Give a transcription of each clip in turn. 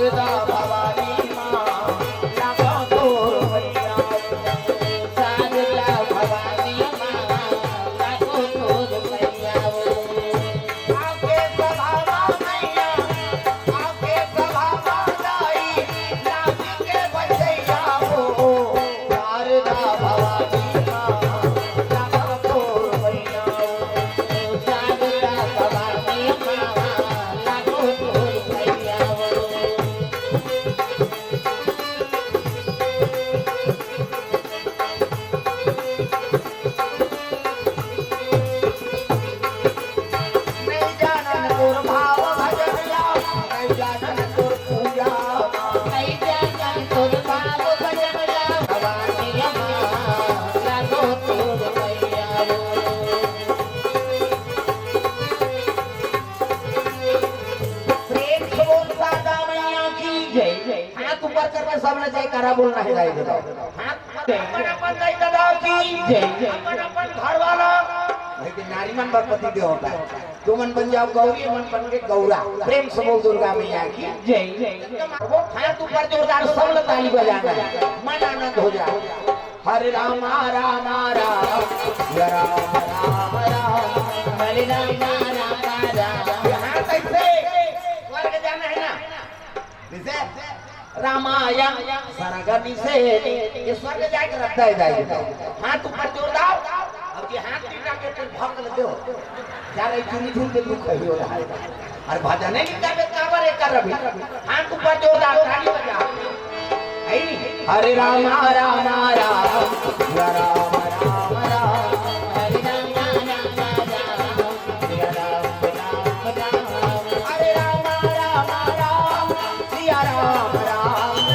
शारदा भवानी माँ लाखों तोर मैया शारदा भवानी माँ लाखों तोर मैया आके सभा मैया आके सभा दाई नाच के बजैया हो शारदा भवानी माँ लाखों तोर मैया शारदा भवानी माँ लाखों तोर मैया नहीं जानन तोर भाव भजनिया नहीं जानन तोर पूजा नहीं जानन तोर भाव भजनिया भवानी माँ लाखों तोर मैया प्रेम से बोल शारदा मैया की जय हाथ ऊपर करके सबने जयकारा बोलना है गाइस हाथ अपन अपन दई दादा की जय अपन अपन घर वाला लेकिन नारी मन भगवती देव होता है तू मन बन जाओ गौरी मन बन के गौरा प्रेम से बोल दुर्गा मैया की जय वो हाथ ऊपर जोरदार सब ताली बजाना है मन आनंद हो जाए हरे राम राम राम जय राम राम राम हरे राम राम राम यहाँ कैसे स्वर्ग जाना है ना जैसे रामायण सरगनी से ये स्वर्ग जाके रखता है जाएगा हाथ ऊपर जोरदार अब ये हाथ टीका के फिर भक्त लगे हो जा रही चुनी चुन के दुख हो रहा है और भजन नहीं करबे काबर एक कर रवि हाथ ऊपर जोरदार ताली बजा है नहीं हरे राम राम राम जय राम राम राम हरे राम राम राम जय राम राम राम हरे राम राम राम जय राम राम राम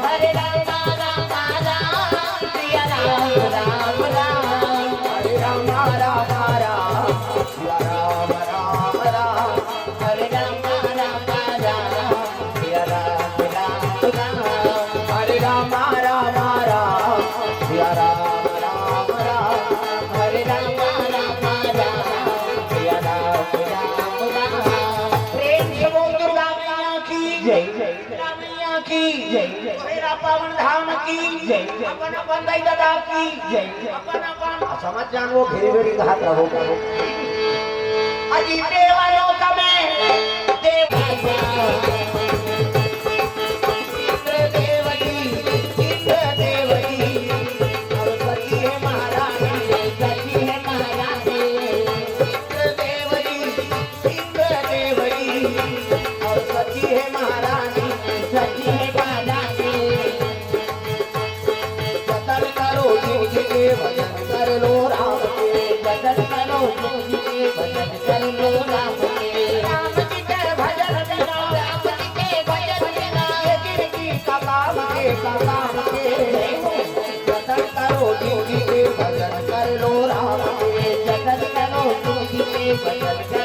हरे राम राम राम जय राम राम राम हरे राम राम राम जय राम राम राम हरे राम राम राम जय राम राम राम हरे राम राम राम जय राम राम राम हरे राम राम राम जय राम राम राम प्रेम से बोल दुर्गा मैया की जय दुर्गा मैया की जय मेरा पावन धाम की जय अपन अपन दाई दादा की जय अपन अपन समझ जान वो घेरी घेरी कहा रहो अजी देवालों का मैं भजन कर लो राम के भजन करो भजन कर लो राम के राम जी के भजन करो राम जी के भजन करो गिरगी का काम के भजन करो जी के भजन कर लो राम के भजन करो जी के भजन